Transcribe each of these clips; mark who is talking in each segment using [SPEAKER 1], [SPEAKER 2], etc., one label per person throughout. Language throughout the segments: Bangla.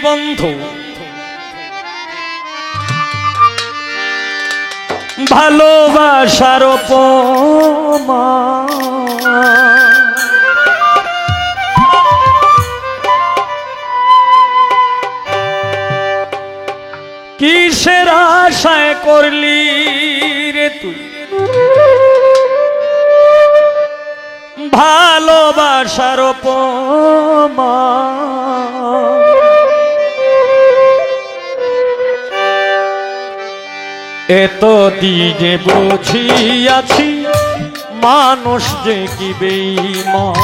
[SPEAKER 1] বন্ধু ভালোবাসার অপমান কিসের আশায় করলি রে তুই ভালোবাসার অপমান এতদিনে বুঝিয়াছি মানুষ যে কি বেঈমান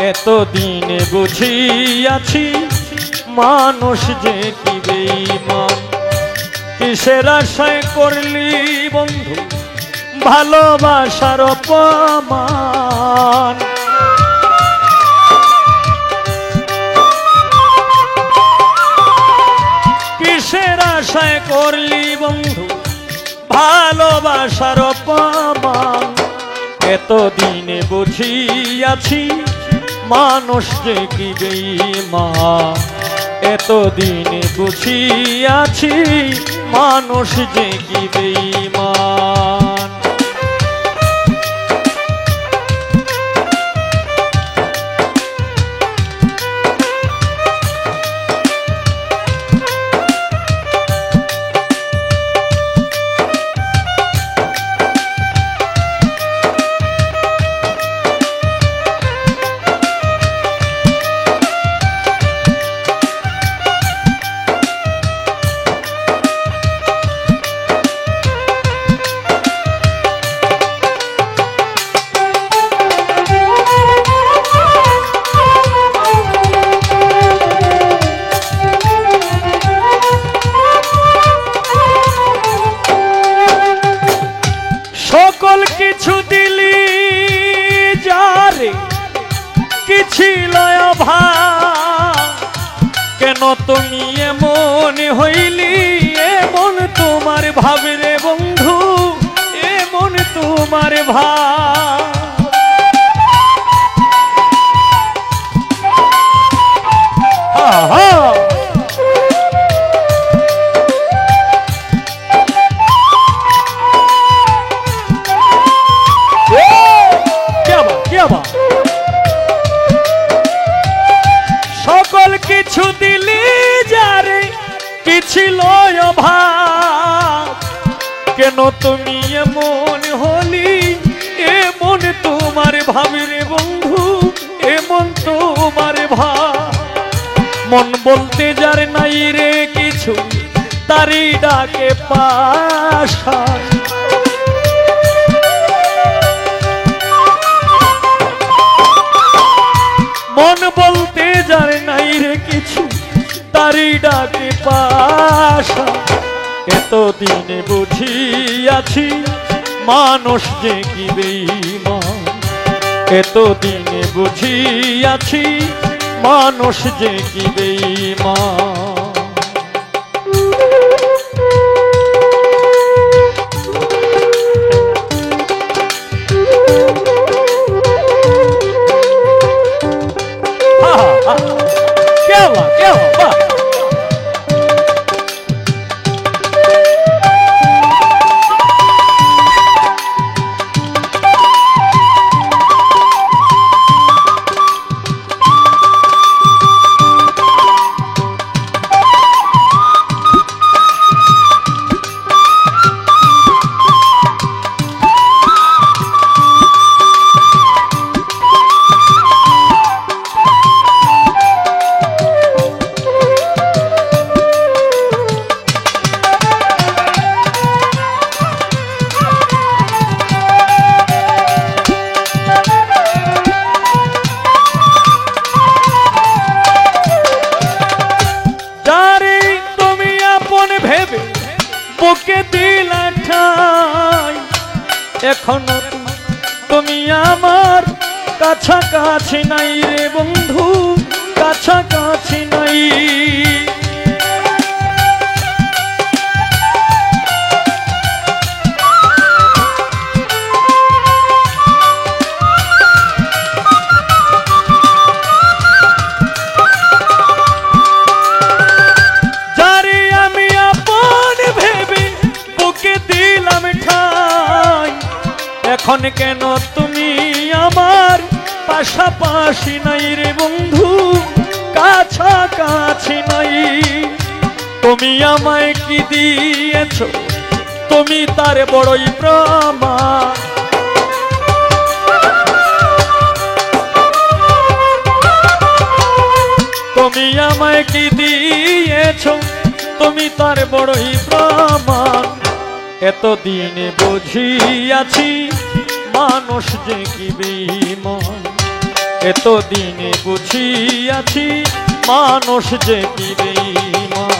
[SPEAKER 1] এতদিনে বুঝিয়াছি মানুষ যে কি বেঈমান কিসের আশায় করলি বন্ধু ভালোবাসার অপমান কিসের আশায় করলি বন্ধু ভালোবাসার অপমান এতদিনে বুঝিয়াছি মানুষ যে কি বেঈমান এতদিনে বুঝিয়াছি মানুষ যে কি বেঈমান সকল কিছু দিলি যারে কি ছিল অভাব কেন তুমি এমন হইলি এমন তোমার ভাব রে বন্ধু এমন তোমার ভাব সকল কিছু দিলি যারে কি ছিল অভাব কেন তুমি এমন হলি এমন তোমার ভাবের বন্ধু এমন তোমার ভাব মন বলতে যার নাই রে কিছু তারি ডাকে পাশা মন বলতে যার নাই রে কিছু তারি ডাকে পাশা এতদিনে বুঝিয়াছি মানুষ যে কি বেঈমান এতদিনে বুঝিয়াছি মানুষ যে কি বেঈমান বুকে দিলা ঠাই এখনো তুমি আমার কাছাকাছি নাই রে বন্ধু কাছাকাছি নাই এখন কেন তুমি আমার পাশাপাশি নাই রে বন্ধু, কাছাকাছি নাই। তুমি আমায় কি দিয়েছ, তুমি তার বড়ই প্রমাণ। তুমি আমায় কি দিয়েছ, তুমি তার বড়ই প্রমাণ। এতদিনে বুঝিয়াছি মানুষ যে কি বেঈমান, এতদিনে বুঝিয়াছি মানুষ যে কি বেঈমান।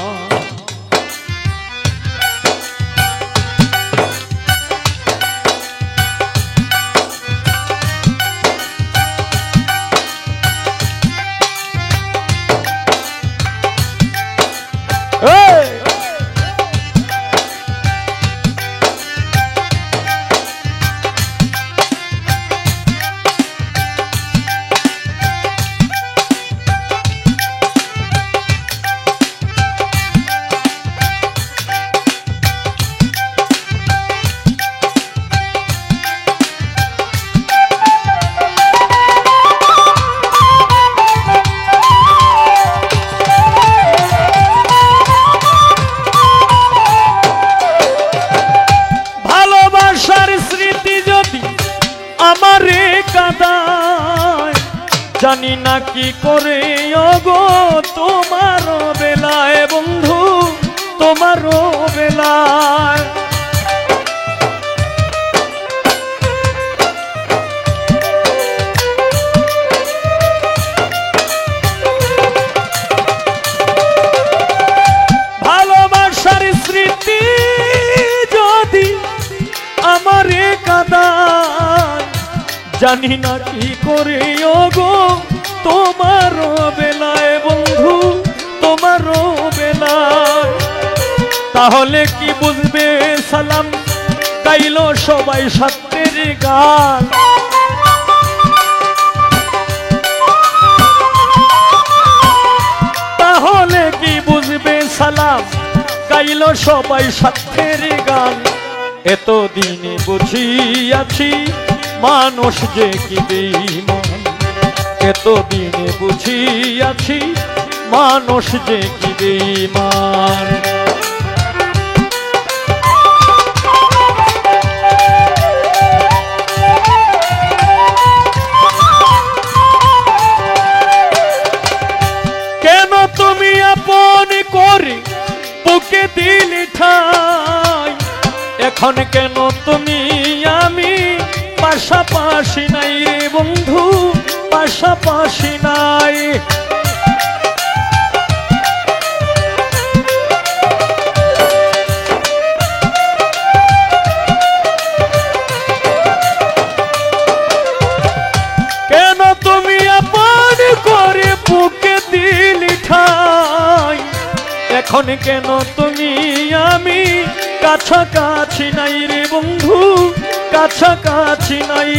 [SPEAKER 1] আমারে কাদায় জানি না কি করে ওগো তোমার বেলায় বন্ধু, তোমার বেলায়। ভালোবাসার স্মৃতি যদি আমারে কাদায় জানি না কি করে ওগো তোমার বেলায় বন্ধু, তোমার বেলায়। তাহলে কি বুঝবে সালাম গাইলো সবাই সত্যের গান। তাহলে কি বুঝবে সালাম গাইলো সবাই সত্যের গান। এতদিনে বুঝিয়াছি মানুষ যে কি বেঈমান, এতদিনে বুঝিয়াছি মানুষ যে কি বেঈমান। কেন তুমি আপন করে বুকে দিলি ঠাই, এখন কেন তুমি আমি পাশাপাশি নাই রে বন্ধু, পাশাপাশি নাই। কেন তুমি আপন করে বুকে দিলি ঠাই, এখন কেন তুমি আমি কাছাকাছি নাই রে বন্ধু, কাছাকাছি নাই।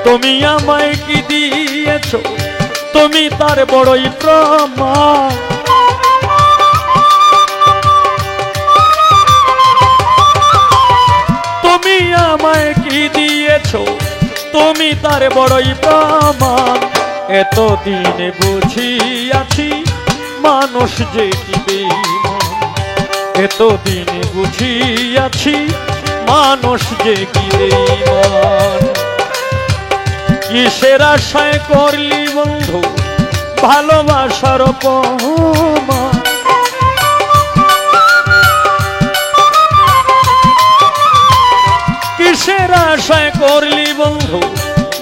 [SPEAKER 1] তুমি আমায় কি দিয়েছ, তুমি তার বড়ই প্রমাণ। তুমি আমায় কি দিয়েছ, তুমি তার বড়ই প্রমাণ। এতদিনে বুঝিয়াছি মানুষ যে কি বেঈমান, এতদিনে বুঝিয়াছি মানুষ যে কি বেঈমান। কিসের আশায় করলি বন্ধু ভালোবাসার অপমান, কিসের আশায় করলি বন্ধু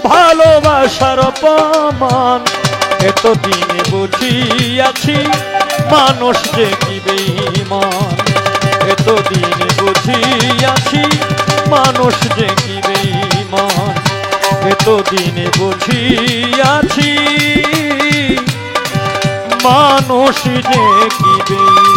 [SPEAKER 1] ভালোবাসার অপমান। এতদিনে বুঝিয়াছি মানুষ যে কি বেঈমান, এতদিনে বুঝিয়াছি মানুষ যে কি বেঈমান, এতদিনে বুঝিয়াছি মানুষ যে কি বেঈমান।